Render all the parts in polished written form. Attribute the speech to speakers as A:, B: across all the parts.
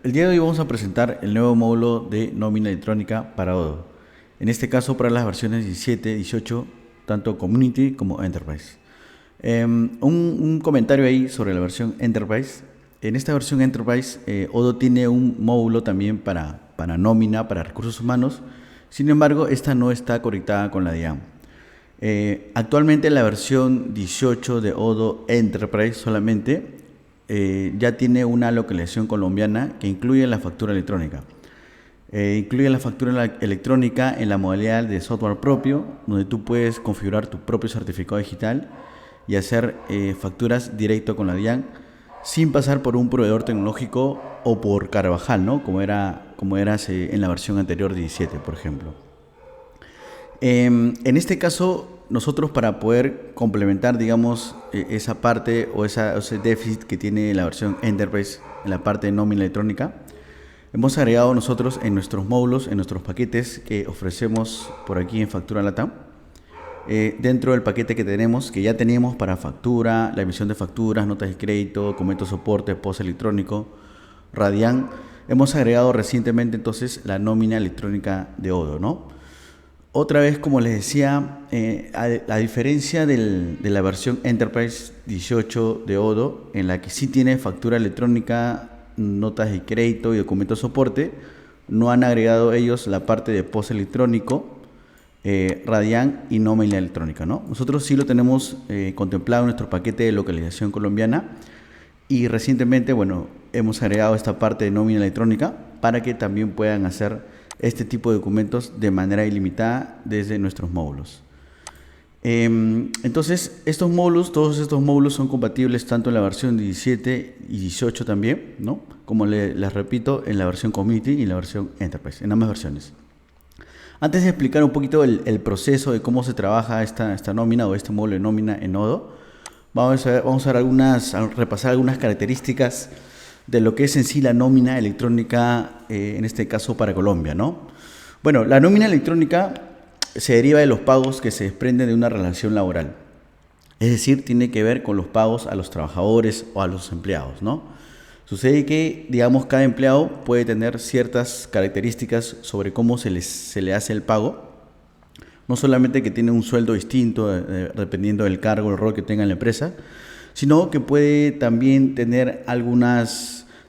A: El día de hoy vamos a presentar el nuevo módulo de nómina electrónica para Odoo. En este caso para las versiones 17, 18, tanto Community como Enterprise. Un comentario ahí sobre la versión Enterprise. En esta versión Enterprise, Odoo tiene un módulo también para nómina, para recursos humanos. Sin embargo, esta no está conectada con la DIAN. Actualmente la versión 18 de Odoo Enterprise solamente ya tiene una localización colombiana que incluye la factura electrónica. Incluye la factura electrónica en la modalidad de software propio, donde tú puedes configurar tu propio certificado digital y hacer facturas directo con la DIAN sin pasar por un proveedor tecnológico o por Carvajal, ¿no? Como era en la versión anterior 17, por ejemplo. En este caso, nosotros para poder complementar, digamos, esa parte o ese déficit que tiene la versión Enterprise en la parte de nómina electrónica, hemos agregado nosotros en nuestros módulos, en nuestros paquetes que ofrecemos por aquí en Factura Latam, dentro del paquete que tenemos, que ya teníamos para factura, la emisión de facturas, notas de crédito, documentos de soporte, post electrónico, Radian, hemos agregado recientemente entonces la nómina electrónica de Odoo, ¿no? Otra vez, como les decía, a diferencia de la versión Enterprise 18 de Odoo, en la que sí tiene factura electrónica, notas de crédito y documentos de soporte, no han agregado ellos la parte de post electrónico, Radian y nómina electrónica, ¿no? Nosotros sí lo tenemos contemplado en nuestro paquete de localización colombiana y recientemente, bueno, hemos agregado esta parte de nómina electrónica para que también puedan hacer este tipo de documentos de manera ilimitada desde nuestros módulos. Entonces, todos estos módulos son compatibles tanto en la versión 17 y 18 también, ¿no? Como les repito, en la versión Community y en la versión Enterprise, en ambas versiones. Antes de explicar un poquito el proceso de cómo se trabaja esta nómina o este módulo de nómina en Odoo, vamos a repasar algunas características de lo que es en sí la nómina electrónica, en este caso para Colombia, ¿no? Bueno, la nómina electrónica se deriva de los pagos que se desprenden de una relación laboral. Es decir, tiene que ver con los pagos a los trabajadores o a los empleados, ¿no? Sucede que, digamos, cada empleado puede tener ciertas características sobre cómo se le hace el pago. No solamente que tiene un sueldo distinto dependiendo del cargo o el rol que tenga en la empresa, sino que puede también tener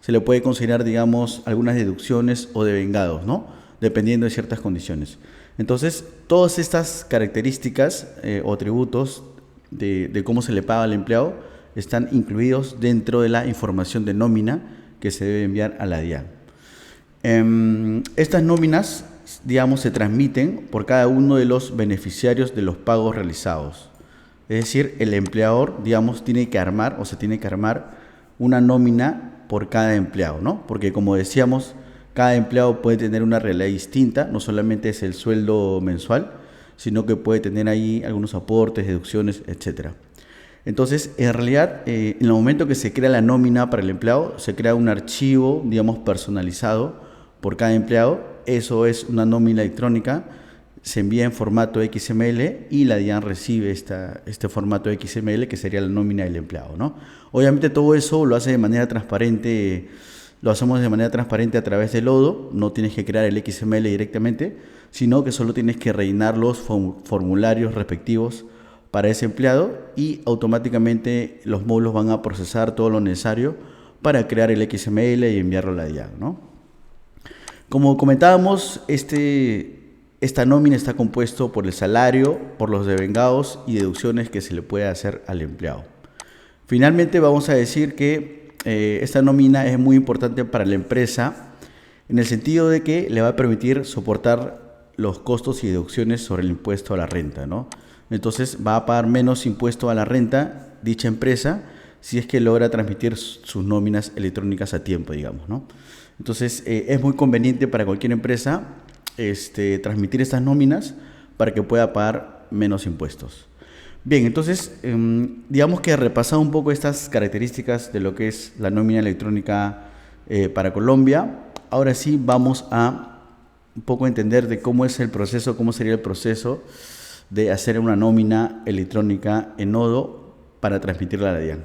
A: se le puede considerar, digamos, algunas deducciones o devengados, ¿no? Dependiendo de ciertas condiciones. Entonces, todas estas características o atributos de cómo se le paga al empleado están incluidos dentro de la información de nómina que se debe enviar a la DIAN. Estas nóminas, digamos, se transmiten por cada uno de los beneficiarios de los pagos realizados. Es decir, el empleador, digamos, tiene que armar una nómina por cada empleado, ¿no? Porque como decíamos, cada empleado puede tener una realidad distinta, no solamente es el sueldo mensual, sino que puede tener ahí algunos aportes, deducciones, etc. Entonces, en realidad, en el momento que se crea la nómina para el empleado, se crea un archivo, digamos, personalizado por cada empleado. Eso es una nómina electrónica, se envía en formato XML y la DIAN recibe este formato XML que sería la nómina del empleado, ¿no? Obviamente todo eso lo hace de manera transparente, lo hacemos de manera transparente a través del Odoo, no tienes que crear el XML directamente, sino que solo tienes que rellenar los formularios respectivos para ese empleado y automáticamente los módulos van a procesar todo lo necesario para crear el XML y enviarlo a la DIAN, ¿no? Como comentábamos, esta nómina está compuesto por el salario, por los devengados y deducciones que se le puede hacer al empleado. Finalmente vamos a decir que esta nómina es muy importante para la empresa en el sentido de que le va a permitir soportar los costos y deducciones sobre el impuesto a la renta, ¿no? Entonces va a pagar menos impuesto a la renta dicha empresa si es que logra transmitir sus nóminas electrónicas a tiempo, digamos, ¿no? Entonces es muy conveniente para cualquier empresa transmitir estas nóminas para que pueda pagar menos impuestos. Bien, entonces, digamos que repasado un poco estas características de lo que es la nómina electrónica para Colombia, ahora sí vamos a un poco entender de cómo sería el proceso de hacer una nómina electrónica en Odoo para transmitirla a la DIAN.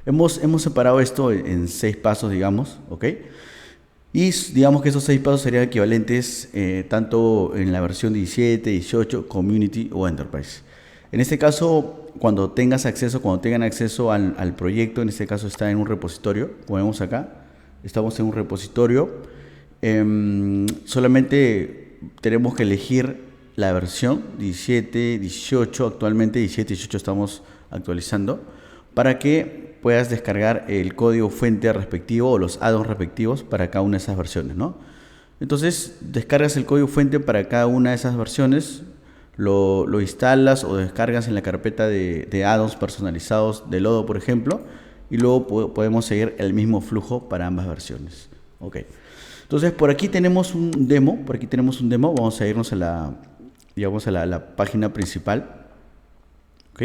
A: Hemos separado esto en 6 pasos, digamos, ¿ok? Y digamos que esos 6 pasos serían equivalentes tanto en la versión 17, 18, Community o Enterprise. En este caso, cuando tengan acceso al proyecto, en este caso está en un repositorio, como vemos acá, estamos en un repositorio, solamente tenemos que elegir la versión 17, 18, actualmente 17, 18 estamos actualizando, para que puedas descargar el código fuente respectivo o los add-ons respectivos para cada una de esas versiones, ¿no? Entonces, descargas el código fuente para cada una de esas versiones, lo instalas o descargas en la carpeta de add-ons personalizados de Odoo, por ejemplo, y luego podemos seguir el mismo flujo para ambas versiones. Ok. Entonces, por aquí tenemos un demo, vamos a irnos a la página principal. Ok.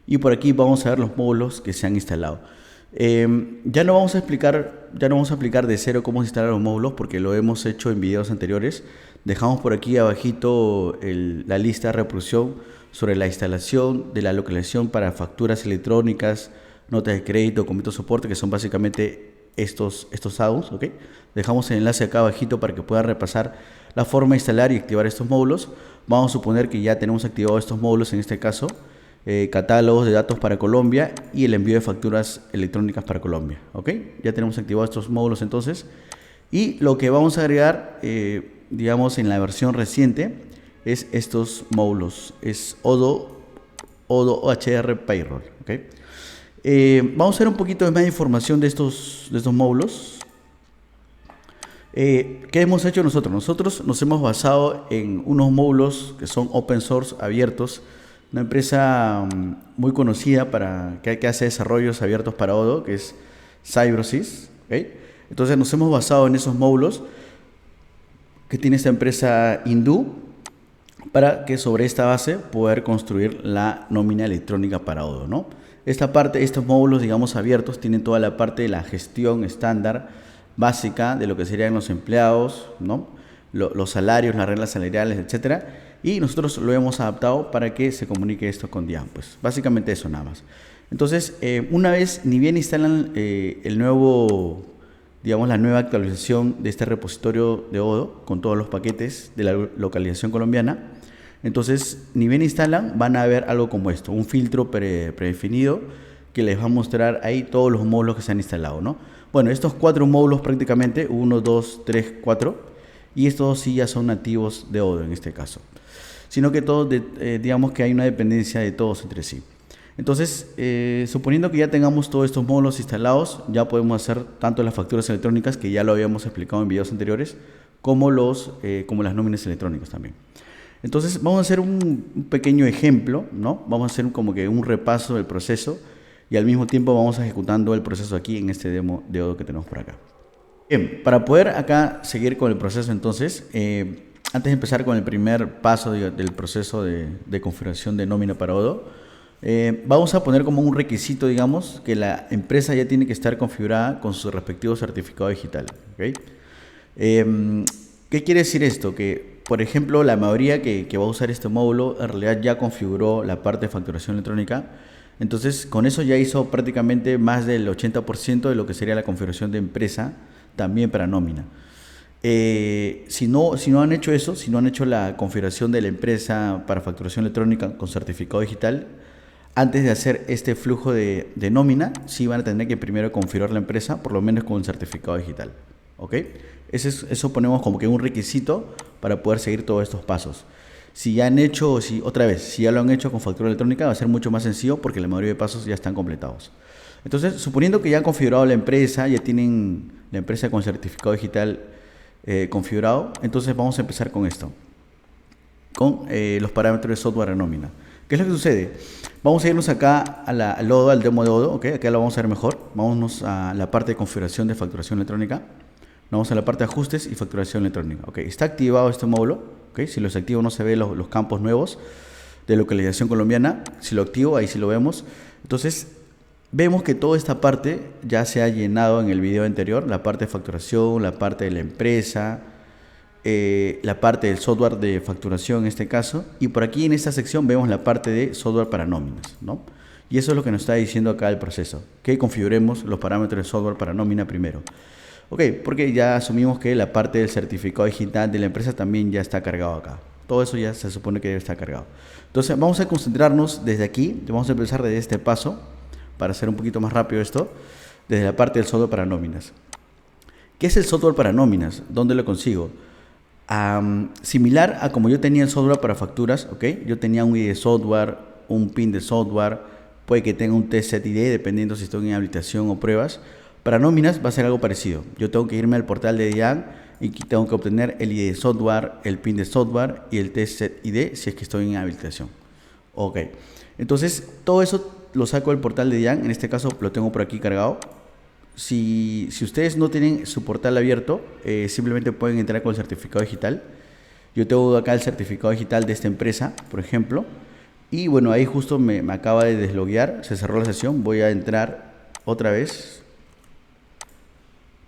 A: Y por aquí vamos a ver los módulos que se han instalado. Ya no vamos a aplicar de cero cómo instalar los módulos porque lo hemos hecho en videos anteriores. Dejamos por aquí abajito la lista de reproducción sobre la instalación de la localización para facturas electrónicas, notas de crédito, documentos de soporte, que son básicamente estos add-ons, ¿ok? Dejamos el enlace acá abajito para que puedan repasar la forma de instalar y activar estos módulos. Vamos a suponer que ya tenemos activados estos módulos, en este caso, catálogos de datos para Colombia y el envío de facturas electrónicas para Colombia, ¿ok? Ya tenemos activados estos módulos entonces. Y lo que vamos a agregar, digamos, en la versión reciente, es estos módulos, es Odoo OHR Payroll, ¿ok? Vamos a ver un poquito de más información de estos módulos. ¿Qué hemos hecho nosotros? Nosotros nos hemos basado en unos módulos que son open source, abiertos, una empresa muy conocida que hace desarrollos abiertos para Odoo, que es Cybrosys, ¿okay? Entonces nos hemos basado en esos módulos que tiene esta empresa hindú para que sobre esta base poder construir la nómina electrónica para Odoo, ¿no? Estos módulos, digamos, abiertos, tienen toda la parte de la gestión estándar básica de lo que serían los empleados, ¿no? Los salarios, las reglas salariales, etcétera. Y nosotros lo hemos adaptado para que se comunique esto con Dian. Pues básicamente eso nada más. Entonces, una vez ni bien instalan la nueva actualización de este repositorio de Odoo con todos los paquetes de la localización colombiana, entonces ni bien instalan, van a ver algo como esto, un filtro predefinido que les va a mostrar ahí todos los módulos que se han instalado, ¿no? Bueno, estos 4 módulos prácticamente, 1, 2, 3, 4, y estos sí ya son nativos de Odoo en este caso. Sino que todos, digamos que hay una dependencia de todos entre sí. Entonces, suponiendo que ya tengamos todos estos módulos instalados, ya podemos hacer tanto las facturas electrónicas, que ya lo habíamos explicado en videos anteriores, como las nóminas electrónicas también. Entonces, vamos a hacer un pequeño ejemplo, ¿no? Vamos a hacer como que un repaso del proceso y al mismo tiempo vamos ejecutando el proceso aquí en este demo de Odoo que tenemos por acá. Bien, para poder acá seguir con el proceso entonces, antes de empezar con el primer paso del proceso de configuración de nómina para Odoo, vamos a poner como un requisito, digamos, que la empresa ya tiene que estar configurada con su respectivo certificado digital, ¿okay? ¿Qué quiere decir esto? Que, por ejemplo, la mayoría que va a usar este módulo en realidad ya configuró la parte de facturación electrónica. Entonces, con eso ya hizo prácticamente más del 80% de lo que sería la configuración de empresa también para nómina. Si no han hecho eso, si no han hecho la configuración de la empresa para facturación electrónica con certificado digital, antes de hacer este flujo de nómina, sí van a tener que primero configurar la empresa, por lo menos con un certificado digital, ¿ok? Eso ponemos como que un requisito para poder seguir todos estos pasos. Si ya lo han hecho con factura electrónica, va a ser mucho más sencillo porque la mayoría de pasos ya están completados. Entonces, suponiendo que ya han configurado la empresa, ya tienen la empresa con certificado digital configurado, entonces vamos a empezar con esto, con los parámetros de software de nómina. ¿Qué es lo que sucede? Vamos a irnos acá al demo de Odoo, ¿okay? Acá lo vamos a ver mejor. Vámonos a la parte de configuración de facturación electrónica. Vamos a la parte de ajustes y facturación electrónica. Okay. Está activado este módulo. Okay. Si lo desactivo no se ve los campos nuevos de localización colombiana. Si lo activo, ahí sí lo vemos. Entonces, vemos que toda esta parte ya se ha llenado en el video anterior. La parte de facturación, la parte de la empresa, la parte del software de facturación en este caso. Y por aquí en esta sección vemos la parte de software para nóminas, ¿no? Y eso es lo que nos está diciendo acá el proceso. Que configuremos los parámetros de software para nómina primero. Ok, porque ya asumimos que la parte del certificado digital de la empresa también ya está cargado acá. Todo eso ya se supone que debe estar cargado. Entonces vamos a concentrarnos desde aquí, vamos a empezar desde este paso, para hacer un poquito más rápido esto, desde la parte del software para nóminas. ¿Qué es el software para nóminas? ¿Dónde lo consigo? Similar a como yo tenía el software para facturas, ¿ok? Yo tenía un ID de software, un PIN de software, puede que tenga un test set ID, dependiendo si estoy en habilitación o pruebas. Para nóminas va a ser algo parecido. Yo tengo que irme al portal de DIAN y tengo que obtener el ID de software, el PIN de software y el test set ID si es que estoy en habilitación. Ok, entonces todo eso lo saco del portal de DIAN, en este caso lo tengo por aquí cargado. Si ustedes no tienen su portal abierto, simplemente pueden entrar con el certificado digital. Yo tengo acá el certificado digital de esta empresa, por ejemplo, y bueno, ahí justo me acaba de desloguear, se cerró la sesión, voy a entrar otra vez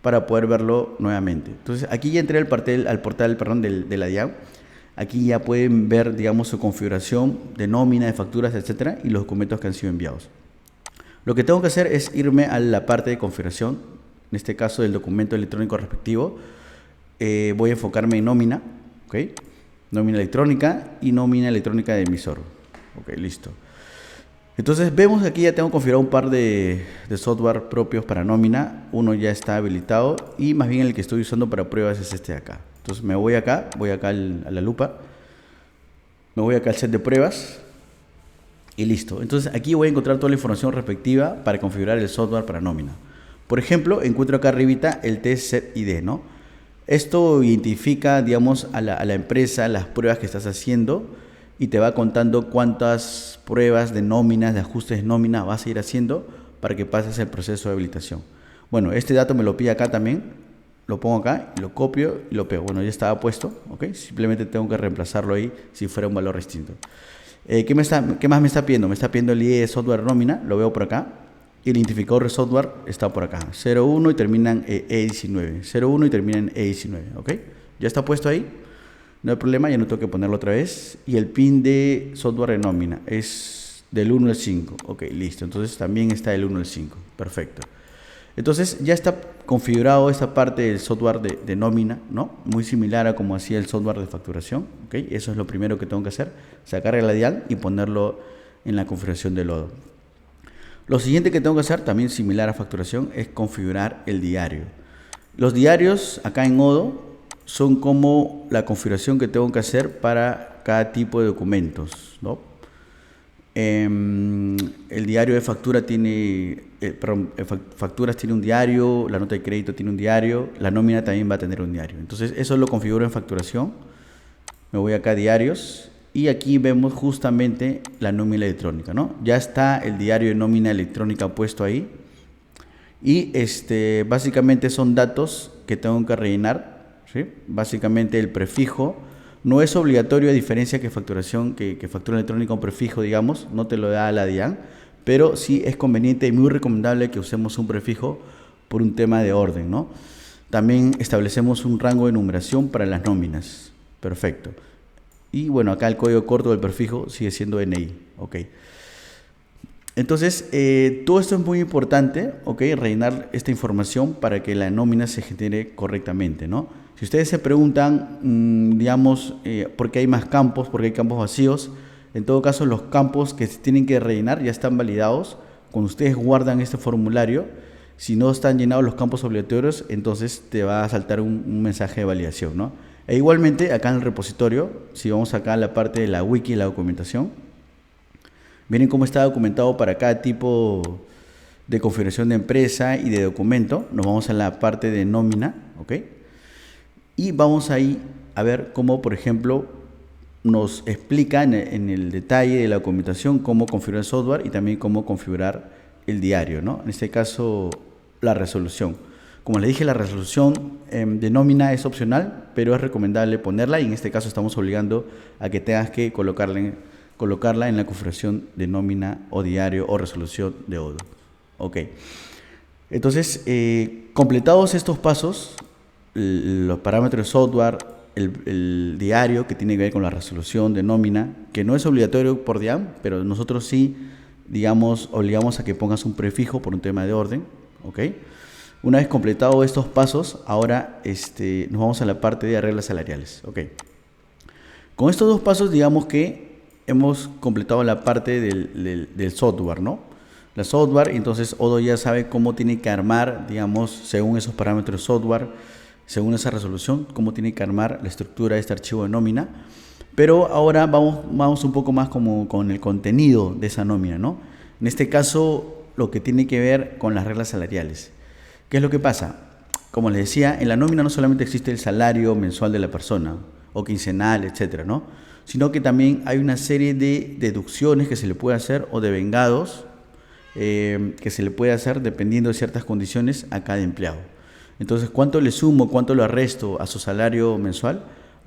A: para poder verlo nuevamente. Entonces aquí ya entré al portal de la DIAN. Aquí ya pueden ver, digamos, su configuración de nómina, de facturas, etcétera, y los documentos que han sido enviados. Lo que tengo que hacer es irme a la parte de configuración, en este caso del documento electrónico respectivo. Voy a enfocarme en nómina, ¿ok? Nómina electrónica y nómina electrónica de emisor. Ok, listo. Entonces vemos que aquí ya tengo configurado un par de software propios para nómina. Uno ya está habilitado y más bien el que estoy usando para pruebas es este de acá. Entonces me voy acá a la lupa, me voy acá al set de pruebas. Y listo. Entonces aquí voy a encontrar toda la información respectiva para configurar el software para nómina. Por ejemplo, encuentro acá arribita el test set ID, ¿no? Esto identifica, digamos, a la empresa, las pruebas que estás haciendo y te va contando cuántas pruebas de nóminas, de ajustes de nómina vas a ir haciendo para que pases el proceso de habilitación. Bueno, este dato me lo pide acá también, lo pongo acá, lo copio y lo pego. Bueno, ya estaba puesto, ¿ok? Simplemente tengo que reemplazarlo ahí si fuera un valor distinto. ¿Qué más me está pidiendo? Me está pidiendo el ID de software nómina, lo veo por acá. Y el identificador de software está por acá. 01 y termina en E19. 01 y termina en E19, ¿ok? Ya está puesto ahí. No hay problema, ya no tengo que ponerlo otra vez. Y el PIN de software de nómina es del 1 al 5. Ok, listo. Entonces también está el 1 al 5. Perfecto. Entonces ya está configurado esta parte del software de nómina, ¿no? Muy similar a como hacía el software de facturación, ¿ok? Eso es lo primero que tengo que hacer, sacar el DIAN y ponerlo en la configuración del lodo. Lo siguiente que tengo que hacer, también similar a facturación, es configurar el diario. Los diarios acá en Odoo son como la configuración que tengo que hacer para cada tipo de documentos, ¿no? El diario de factura tiene, facturas tiene un diario, la nota de crédito tiene un diario, la nómina también va a tener un diario. Entonces eso lo configuro en facturación. Me voy acá a diarios y aquí vemos justamente la nómina electrónica, ¿no? Ya está el diario de nómina electrónica puesto ahí y básicamente son datos que tengo que rellenar, ¿sí? Básicamente el prefijo. No es obligatorio, a diferencia que facturación, que factura electrónica un prefijo, digamos, no te lo da la DIAN, pero sí es conveniente y muy recomendable que usemos un prefijo por un tema de orden, ¿no? También establecemos un rango de numeración para las nóminas. Perfecto. Y bueno, acá el código corto del prefijo sigue siendo NI, ¿ok? Entonces, todo esto es muy importante, ¿ok? Rellenar esta información para que la nómina se genere correctamente, ¿no? Si ustedes se preguntan, digamos, por qué hay más campos, por qué hay campos vacíos, en todo caso los campos que se tienen que rellenar ya están validados. Cuando ustedes guardan este formulario, si no están llenados los campos obligatorios, entonces te va a saltar un mensaje de validación, ¿no? E igualmente, acá en el repositorio, si vamos acá a la parte de la wiki y la documentación, miren cómo está documentado para cada tipo de configuración de empresa y de documento. Nos vamos a la parte de nómina, ¿ok? Y vamos ahí a ver cómo, por ejemplo, nos explica en el detalle de la documentación cómo configurar el software y también cómo configurar el diario, ¿no? En este caso, la resolución. Como les dije, la resolución de nómina es opcional, pero es recomendable ponerla y en este caso estamos obligando a que tengas que colocarla en la configuración de nómina o diario o resolución de Odoo. Ok. Entonces, completados estos pasos, los parámetros de software, el diario que tiene que ver con la resolución de nómina, que no es obligatorio por DIAN, pero nosotros sí, digamos, obligamos a que pongas un prefijo por un tema de orden, ¿ok? Una vez completado estos pasos, ahora nos vamos a la parte de reglas salariales. Ok. Con estos dos pasos, digamos que hemos completado la parte del software, ¿no? La software, entonces Odoo ya sabe cómo tiene que armar, digamos, según esos parámetros de software, según esa resolución, cómo tiene que armar la estructura de este archivo de nómina. Pero ahora vamos un poco más como con el contenido de esa nómina, ¿no? En este caso, lo que tiene que ver con las reglas salariales. ¿Qué es lo que pasa? Como les decía, en la nómina no solamente existe el salario mensual de la persona, o quincenal, etcétera, ¿no? Sino que también hay una serie de deducciones que se le puede hacer o de vengados que se le puede hacer dependiendo de ciertas condiciones a cada empleado. Entonces, cuánto le sumo, cuánto le resto a su salario mensual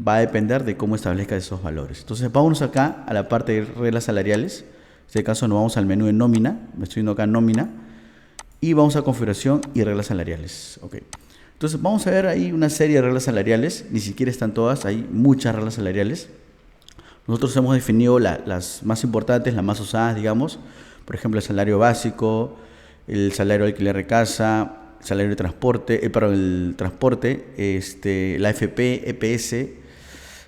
A: va a depender de cómo establezca esos valores. Entonces, vámonos acá a la parte de reglas salariales. En este caso nos vamos al menú de nómina, me estoy yendo acá en nómina, y vamos a configuración y reglas salariales. Okay. Entonces vamos a ver ahí una serie de reglas salariales, ni siquiera están todas, hay muchas reglas salariales. Nosotros hemos definido las más importantes, las más usadas, digamos, por ejemplo el salario básico, el salario de alquiler de casa, el salario de transporte, el transporte, la AFP, EPS,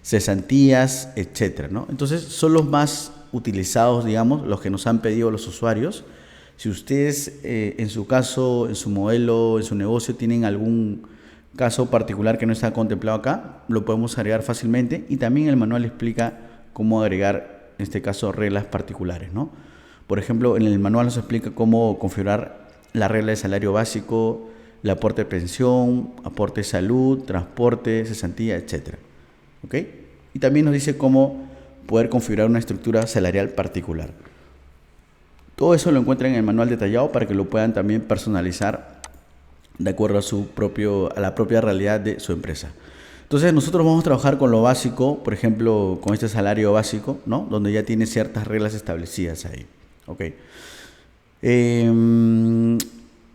A: cesantías, etcétera, ¿no? Entonces son los más utilizados, digamos, los que nos han pedido los usuarios. Si ustedes en su caso, en su modelo, en su negocio tienen algún caso particular que no está contemplado acá, lo podemos agregar fácilmente, y también el manual explica cómo agregar, en este caso, reglas particulares, ¿no? Por ejemplo, en el manual nos explica cómo configurar la regla de salario básico, el aporte de pensión, aporte de salud, transporte, cesantía, etc. ¿Ok? Y también nos dice cómo poder configurar una estructura salarial particular. Todo eso lo encuentran en el manual detallado para que lo puedan también personalizar de acuerdo a la propia realidad de su empresa. Entonces nosotros vamos a trabajar con lo básico, por ejemplo, con este salario básico, ¿no? Donde ya tiene ciertas reglas establecidas ahí. Okay. Bien,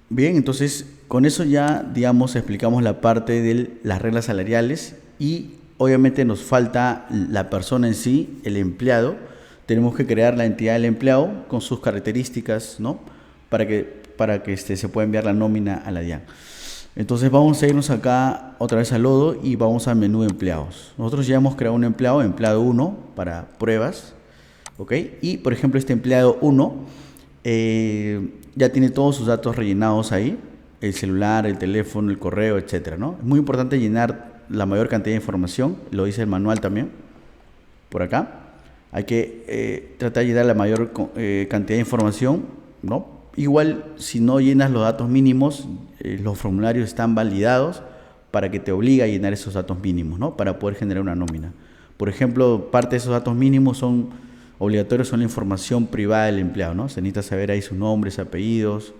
A: entonces con eso ya, digamos, explicamos la parte de las reglas salariales, y obviamente nos falta la persona en sí, el empleado. Tenemos que crear la entidad del empleado con sus características, ¿no? Para que se pueda enviar la nómina a la DIAN. Entonces vamos a irnos acá otra vez al Odoo y vamos al menú de empleados. Nosotros ya hemos creado un empleado 1 para pruebas, ¿ok? Y por ejemplo este empleado 1 ya tiene todos sus datos rellenados ahí, el celular, el teléfono, el correo, etcétera, ¿no? Es muy importante llenar la mayor cantidad de información, lo dice el manual también, por acá. Hay que tratar de llenar la mayor cantidad de información, ¿no? Igual, si no llenas los datos mínimos, los formularios están validados para que te obligue a llenar esos datos mínimos, ¿no? Para poder generar una nómina. Por ejemplo, parte de esos datos mínimos son obligatorios, son la información privada del empleado, ¿no? Se necesita saber ahí sus nombres, apellidos,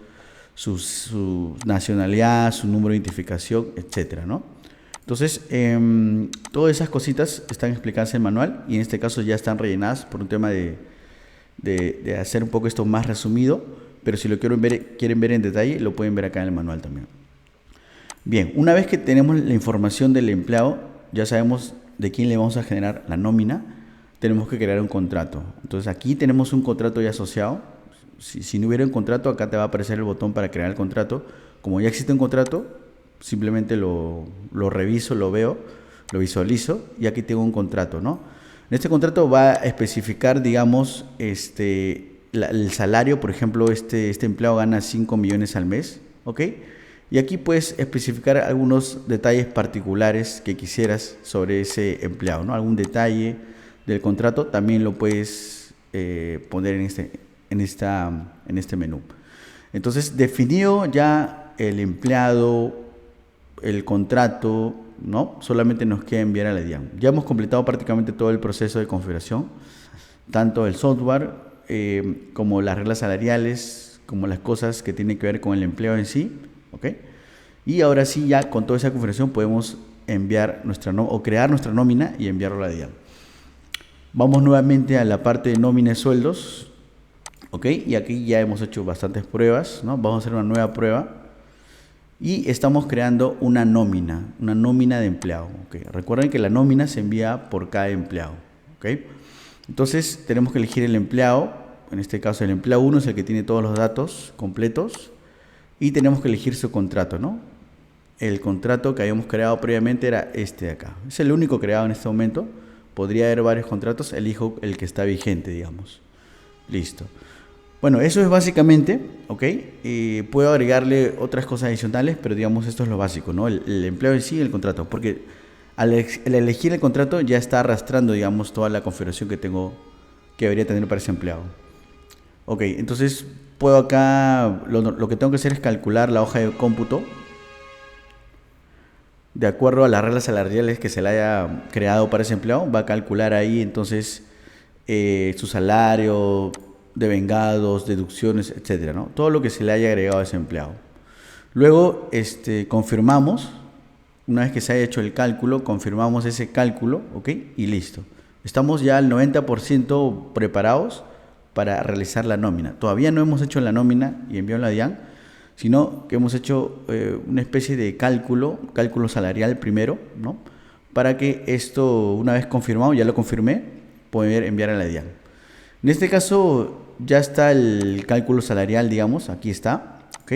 A: su nacionalidad, su número de identificación, etcétera, ¿no? Entonces, todas esas cositas están explicadas en el manual, y en este caso ya están rellenadas por un tema de hacer un poco esto más resumido, pero si lo quieren ver en detalle, lo pueden ver acá en el manual también. Bien, una vez que tenemos la información del empleado, ya sabemos de quién le vamos a generar la nómina, tenemos que crear un contrato. Entonces aquí tenemos un contrato ya asociado. Si no hubiera un contrato, acá te va a aparecer el botón para crear el contrato. Como ya existe un contrato, simplemente lo reviso, lo veo, lo visualizo, y aquí tengo un contrato, ¿no? En este contrato va a especificar, digamos, el salario. Por ejemplo, este empleado gana 5 millones al mes, ¿ok? Y aquí puedes especificar algunos detalles particulares que quisieras sobre ese empleado, ¿no? Algún detalle del contrato también lo puedes poner en este menú. Entonces, definido ya el empleado, el contrato, ¿no? Solamente nos queda enviar a la DIAN. Ya hemos completado prácticamente todo el proceso de configuración, tanto el software como las reglas salariales, como las cosas que tienen que ver con el empleo en sí, ¿ok? Y ahora sí, ya con toda esa configuración podemos enviar o crear nuestra nómina y enviarlo a la DIAN. Vamos nuevamente a la parte de nómina y sueldos, ¿ok? Y aquí ya hemos hecho bastantes pruebas, ¿no? Vamos a hacer una nueva prueba. Y estamos creando una nómina de empleado. ¿Okay? Recuerden que la nómina se envía por cada empleado. ¿Okay? Entonces tenemos que elegir el empleado. En este caso el empleado 1 es el que tiene todos los datos completos. y tenemos que elegir su contrato, ¿no? El contrato que habíamos creado previamente era este de acá. Es el único creado en este momento. Podría haber varios contratos, elijo el que está vigente, digamos. Listo. Bueno, eso es básicamente, ¿ok? Puedo agregarle otras cosas adicionales, pero digamos esto es lo básico, ¿no? El empleo en sí y el contrato, porque al elegir el contrato ya está arrastrando, digamos, toda la configuración que tengo, que debería tener para ese empleado. Ok, entonces puedo acá, lo que tengo que hacer es calcular la hoja de cómputo de acuerdo a las reglas salariales que se le haya creado para ese empleado. Va a calcular ahí entonces su salario, devengados, deducciones, etcétera, ¿no? Todo lo que se le haya agregado a ese empleado. Luego confirmamos, una vez que se haya hecho el cálculo, confirmamos ese cálculo, ¿ok? Y listo. Estamos ya al 90% preparados para realizar la nómina. Todavía no hemos hecho la nómina y enviado la DIAN, sino que hemos hecho una especie de cálculo salarial primero, ¿no? Para que esto, una vez confirmado, ya lo confirmé, poder enviar a la DIAN. En este caso ya está el cálculo salarial, digamos, aquí está, ¿ok?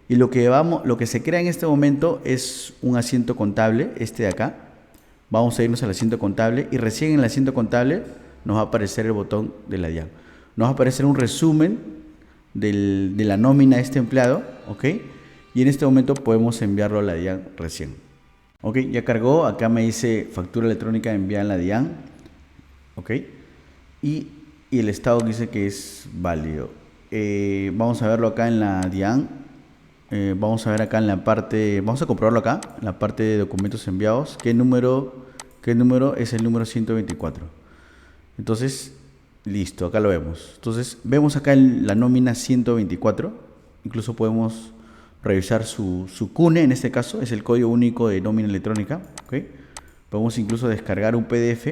A: Y lo que se crea en este momento es un asiento contable, este de acá. Vamos a irnos al asiento contable y recién en el asiento contable nos va a aparecer el botón de la DIAN. Nos va a aparecer un resumen de la nómina de este empleado, ¿ok? Y en este momento podemos enviarlo a la DIAN recién. Ok, ya cargó, acá me dice factura electrónica enviada en la DIAN, ¿ok? Y el estado dice que es válido. Vamos a verlo acá en la DIAN. Vamos a ver acá en la parte, vamos a comprobarlo acá, en la parte de documentos enviados, qué número es el número 124. Entonces, listo, acá lo vemos. Entonces, vemos acá la nómina 124, incluso podemos revisar su CUNE, en este caso, es el código único de nómina electrónica, ¿ok? Podemos incluso descargar un PDF